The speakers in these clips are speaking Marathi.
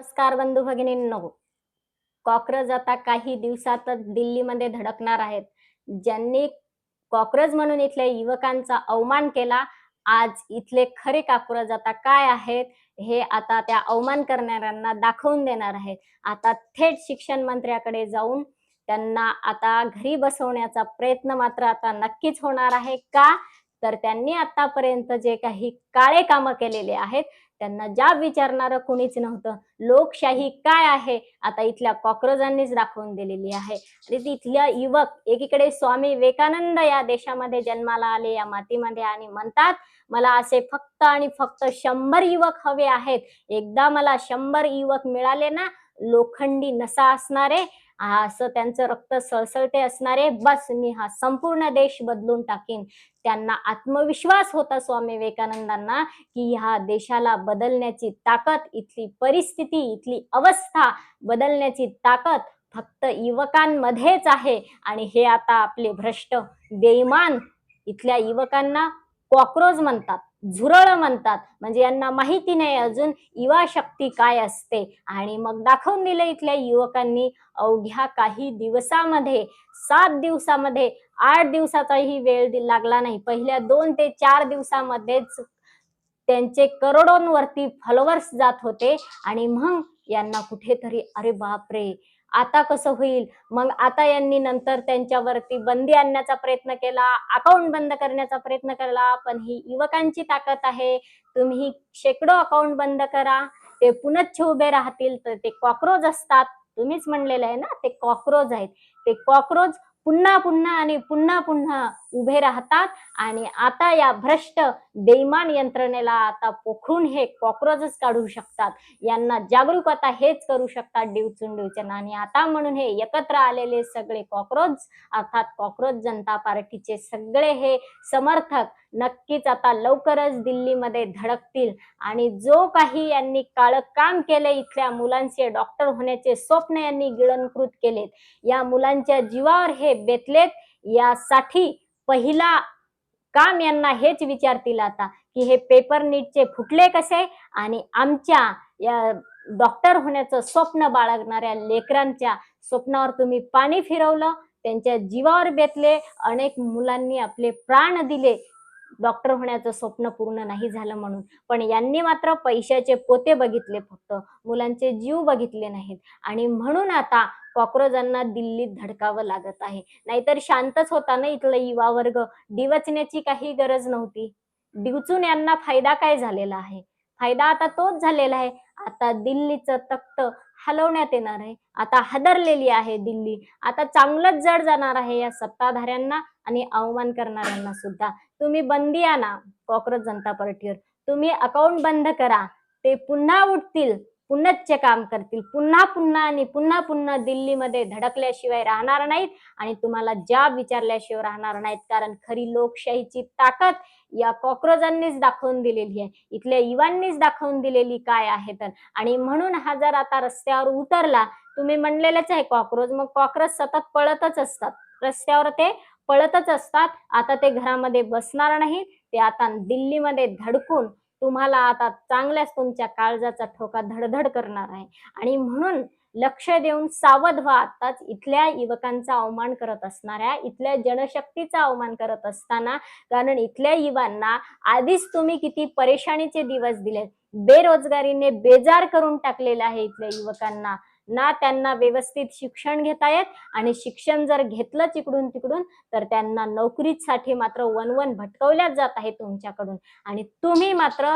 नमस्कार बंधू भगिनींनो. कॉकरोच आता काही दिवसातच दिल्लीमध्ये धडकणार आहेत. ज्यांनी कॉकरोच म्हणून इथल्या युवकांचा अवमान केला, आज इथले खरे कॉकरोच आता काय आहेत, हे आता त्या अवमान करणाऱ्यांना दाखवून देणार आहेत. आता थेट शिक्षण मंत्र्याकडे जाऊन त्यांना आता घरी बसवण्याचा प्रयत्न मात्र आता नक्कीच होणार आहे. का? तर त्यांनी आतापर्यंत जे काही काळे कामं केलेले आहेत, त्यांना जाब विचारणारं कुणीच नव्हतं. लोकशाही काय आहे आता इथल्या कॉकरोजांनीच दाखवून दिलेली आहे. आणि तिथल्या युवक एकीकडे स्वामी विवेकानंद या देशामध्ये जन्माला आले, या मातीमध्ये, आणि म्हणतात मला असे फक्त आणि फक्त 100 युवक हवे आहेत. एकदा मला 100 युवक मिळाले ना, लोखंडी नसा असणारे, असं त्यांचं रक्त सळसळते असणारे, बस मी हा संपूर्ण देश बदलून टाकीन. त्यांना आत्मविश्वास होता स्वामी विवेकानंदांना की ह्या देशाला बदलण्याची ताकद, इथली परिस्थिती, इथली अवस्था बदलण्याची ताकद फक्त युवकांमध्येच आहे. आणि हे आता आपले भ्रष्ट बेईमान इथल्या युवकांना कॉकरोच म्हणतात, झुरळ म्हणतात. म्हणजे यांना माहिती नाही अजून युवा शक्ती काय असते. आणि मग दाखवून दिलं इथल्या युवकांनी अवघ्या काही दिवसामध्ये, 7 दिवसामध्ये, 8 दिवसाचाही वेळ लागला नाही. पहिल्या 2 ते 4 दिवसामध्येच त्यांचे करोडोंवरती फॉलोअर्स जात होते. आणि मग यांना कुठेतरी अरे बापरे, आता कसं होईल. मग आता यांनी नंतर त्यांच्यावरती बंदी आणण्याचा प्रयत्न केला, अकाउंट बंद करण्याचा प्रयत्न केला. पण ही युवकांची ताकद आहे. तुम्ही शेकडो अकाउंट बंद करा, ते पुनच्छ उभे राहतील. तर ते कॉकरोच असतात. तुम्हीच म्हणलेलं आहे ना, ते कॉकरोच आहेत. ते कॉकरोच पुन्हा पुन्हा आणि पुन्हा पुन्हा उभे राहतात. आणि आता या भ्रष्ट बेईमान यंत्रणेला आता पोखरून हे कॉकरोचच काढू शकतात. यांना जागरूक आता हेच करू शकतात, डिवचून डिवचून. आणि आता म्हणून हे एकत्र आलेले सगळे कॉकरोच, अर्थात कॉकरोच जनता पार्टीचे सगळे हे समर्थक नक्कीच आता लवकरच दिल्लीमध्ये धडकतील. आणि जो काही यांनी काळं काम केले, इथल्या मुलांचे डॉक्टर होण्याचे स्वप्न यांनी गिळंकृत केलेत, या मुलांच्या जीवावर हे बेतलेत, यासाठी पहिला काम यांना हेच विचारतील आता की हे पेपर नीटचे फुटले कसे. आणि आमच्या या डॉक्टर होण्याचं स्वप्न बाळगणाऱ्या लेकरांच्या स्वप्नावर तुम्ही पाणी फिरवलं, त्यांच्या जीवावर बेतले. अनेक मुलांनी आपले प्राण दिले डॉक्टर होण्याचं स्वप्न पूर्ण नाही झालं म्हणून. पण यांनी मात्र पैशाचे पोते बघितले, फक्त मुलांचे जीव बघितले नाहीत. आणि म्हणून आता कॉकरोजांना दिल्लीत धडकावं लागत आहे. नाहीतर शांतच होता ना इथला युवा वर्ग. डिवचण्याची काही गरज नव्हती. डिवचून यांना फायदा काय झालेला आहे? फायदा आता तोच झालेला आहे. आता दिल्लीचं तख्त हलवण्यात येणार आहे. आता हादरलेली आहे दिल्ली. आता चांगलंच जड जाणार आहे या सत्ताधाऱ्यांना आणि अवमान करणाऱ्यांना सुद्धा. तुम्ही बंदी आणा कॉकरोच जनता पार्टीवर, तुम्ही अकाउंट बंद करा, ते पुन्हा उठतील, पुनच्च काम करतील, पुन्हा पुन्हा आणि पुन्हा पुन्हा दिल्लीमध्ये धडकल्याशिवाय राहणार नाहीत. आणि तुम्हाला जाब विचारल्याशिवाय राहणार नाहीत. कारण खरी लोकशाहीची ताकद या कॉकरोजांनीच दाखवून दिलेली आहे, इथल्या युवांनीच दाखवून दिलेली काय आहे तर. आणि म्हणून हा जर आता रस्त्यावर उतरला, तुम्ही म्हणलेलंच आहे कॉकरोच, मग कॉकरोच सतत पळतच असतात रस्त्यावर, ते पळतच असतात. आता ते घरामध्ये बसणार नाही, ते आता दिल्लीमध्ये धडकून तुम्हाला आता चांगल्याच तुमच्या काळजाचा ठोका धडधड करणार आहे. आणि म्हणून लक्ष देऊन सावध व्हा. आताच इथल्या युवकांचा अवमान करत असणाऱ्या, इथल्या जनशक्तीचा अवमान करत असताना. कारण इथल्या युवांना आधीच तुम्ही किती परेशानीचे दिवस दिलेत. बेरोजगारीने बेजार करून टाकलेलं आहे इथल्या युवकांना. ना त्यांना व्यवस्थित शिक्षण घेता येत, आणि शिक्षण जर घेतलं इकडून तिकडून तर त्यांना नोकरीसाठी मात्र वनवन भटकवल्याच जात आहे तुमच्याकडून. आणि तुम्ही मात्र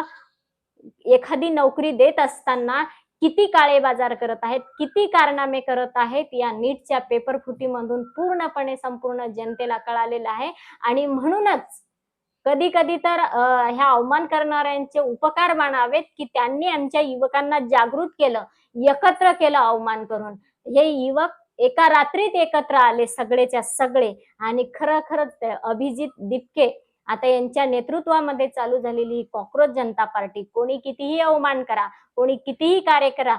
एखादी नोकरी देत असताना किती काळे बाजार करत आहेत, किती कारनामे करत आहेत, या नीटच्या पेपर फुटीमधून पूर्णपणे संपूर्ण जनतेला कळालेलं आहे. आणि म्हणूनच कधी कधी तर ह्या अवमान करणाऱ्यांचे उपकार मानावेत की त्यांनी आमच्या युवकांना जागृत केलं, एकत्र केलं अवमान करून. हे युवक एका रात्रीत एकत्र आले सगळेच्या सगळे. आणि खरंच ते अभिजित दिपके आता यांच्या नेतृत्वामध्ये चालू झालेली ही कॉकरोच जनता पार्टी, कोणी कितीही अवमान करा, कोणी कितीही कार्य करा,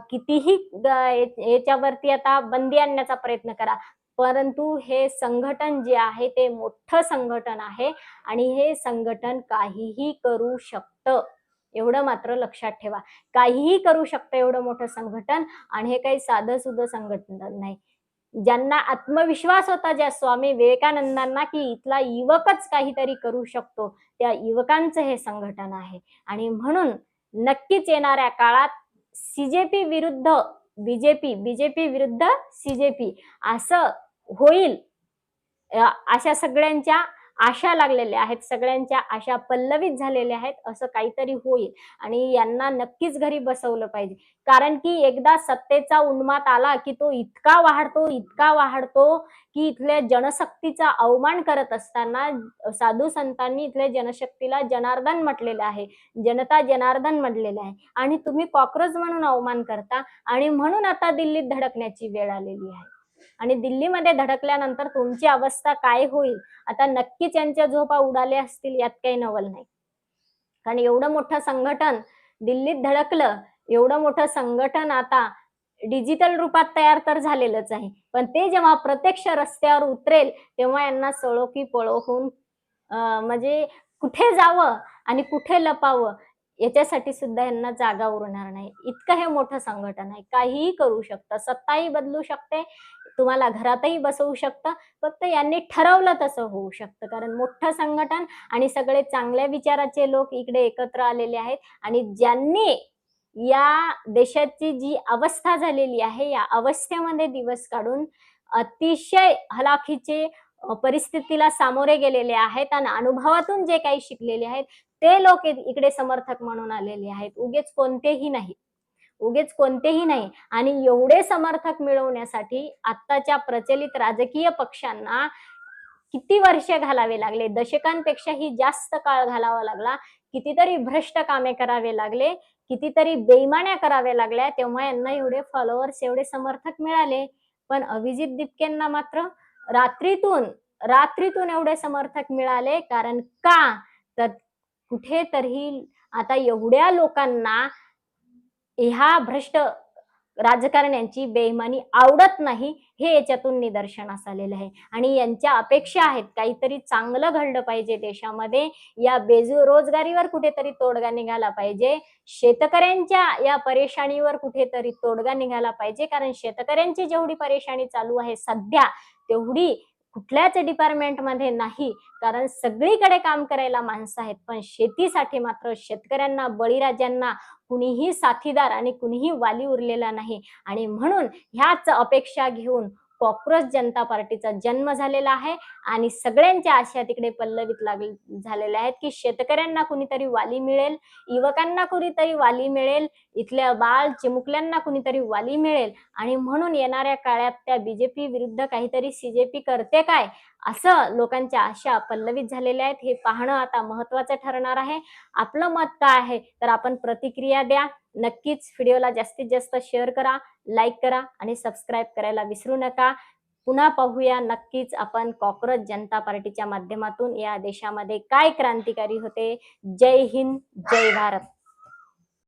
कितीही याच्यावरती आता बंदी आणण्याचा प्रयत्न करा, परंतु हे संघटन जे आहे ते मोठं संघटन आहे. आणि हे संघटन काहीही करू शकतं. एवढं मात्र लक्षात ठेवा. काहीही करू शकतं एवढं मोठं संघटन आणि हे काही साधं-सुधं संघटन नाही. ज्यांना आत्मविश्वास होता ज्या स्वामी विवेकानंदांना, की इथला युवकच काहीतरी करू शकतो, त्या युवकांचं हे संघटन आहे. आणि म्हणून नक्कीच येणाऱ्या काळात सी विरुद्ध बी विरुद्ध सी असं होईल. अशा सगळ्यांच्या आशा लागलेल्या आहेत, सगळ्यांच्या आशा पल्लवित झालेल्या आहेत, असं काहीतरी होईल आणि यांना नक्कीच घरी बसवलं पाहिजे. कारण की एकदा सत्तेचा उन्माद आला, की तो इतका वाढतो, की इथल्या जनशक्तीचा अवमान करत असताना साधू संतांनी इथल्या जनशक्तीला जनार्दन म्हटलेलं आहे. जनता जनार्दन म्हटलेलं आहे आणि तुम्ही कॉकरोच म्हणून अवमान करता आणि म्हणून आता दिल्लीत धडकण्याची वेळ आलेली आहे. आणि दिल्लीमध्ये धडकल्यानंतर तुमची अवस्था काय होईल? आता नक्कीच यांच्या झोपा उडाल्या असतील यात काही नवल नाही. कारण एवढं मोठं संघटन दिल्लीत धडकलं, एवढं मोठं संघटन आता डिजिटल रूपात तयार तर झालेलंच आहे. पण ते जेव्हा प्रत्यक्ष रस्त्यावर उतरेल, तेव्हा यांना सळो की पळो होऊन म्हणजे कुठे जावं आणि कुठे लपावं याच्यासाठी सुद्धा यांना जागा उरणार नाही. इतकं हे मोठं संघटन आहे. काहीही करू शकतं. सत्ताही बदलू शकते. तुम्हाला घरातही बसवू शकतं. फक्त यांनी ठरवलं तसं होऊ शकतं. कारण मोठं संघटन आणि सगळे चांगल्या विचाराचे लोक इकडे एकत्र आलेले आहेत आणि ज्यांनी या देशाची जी अवस्था झालेली आहे, या अवस्थेमध्ये दिवस काढून अतिशय हलाखीचे परिस्थितीला सामोरे गेलेले आहेत आणि अनुभवातून जे काही शिकलेले आहेत, ते लोक इकडे समर्थक म्हणून आलेले आहेत. उगीच कोणतेही नाही आणि एवढे समर्थक मिळवण्यासाठी आत्ताच्या प्रचलित राजकीय पक्षांना किती वर्ष घालावे लागले, दशकांपेक्षाही जास्त काळ घालावा लागला. कितीतरी भ्रष्ट कामे करावे लागले, कितीतरी बेईमान्या कराव्या लागल्या, तेव्हा यांना एवढे फॉलोअर्स, एवढे समर्थक मिळाले. पण अभिजित दिपकेंना मात्र रात्रीतून रात्रीतून एवढे समर्थक मिळाले. कारण का? तर कुठेतरी आता एवढ्या लोकांना ह्या भ्रष्ट राजकारण्यांची बेईमानी आवडत नाही, हे याच्यातून निदर्शनास आलेलं आहे. आणि यांच्या अपेक्षा आहेत काहीतरी चांगलं घडलं पाहिजे देशामध्ये. या बेरोजगारीवर कुठेतरी तोडगा निघाला पाहिजे. शेतकऱ्यांच्या या परेशानीवर कुठेतरी तोडगा निघाला पाहिजे. कारण शेतकऱ्यांची जेवढी परेशानी चालू आहे सध्या, तेवढी कुठल्याच डिपार्टमेंटमध्ये नाही. कारण सगळीकडे काम करायला माणसं आहेत, पण शेतीसाठी मात्र शेतकऱ्यांना, बळीराजांना कुणीही साथीदार आणि कुणीही वाली उरलेला नाही. आणि म्हणून ह्याच अपेक्षा घेऊन कॉकरोच जनता पार्टीचा जन्म झालेला आहे आणि सगळ्यांच्या आशा तिकडे पल्लवित झालेल्या आहेत, की शेतकऱ्यांना कुणीतरी वाली मिळेल, युवकांना कुणीतरी वाली मिळेल, इथल्या बाळ चिमुकल्यांना कुणीतरी वाली मिळेल आणि म्हणून येणाऱ्या काळात त्या बीजेपी विरुद्ध काहीतरी सीजेपी करते काय, असं लोकांच्या आशा पल्लवित झालेल्या आहेत. हे पाहणं आता महत्वाचं ठरणार आहे. आपलं मत काय आहे तर आपण प्रतिक्रिया द्या. नक्कीच व्हिडिओला जास्तीत जास्त शेअर करा, लाईक करा आणि सबस्क्राईब करायला विसरू नका. पुन्हा पाहूया नक्कीच आपण कॉकरोच जनता पार्टीच्या माध्यमातून या देशामध्ये काय क्रांतिकारी होते. जय हिंद, जय भारत.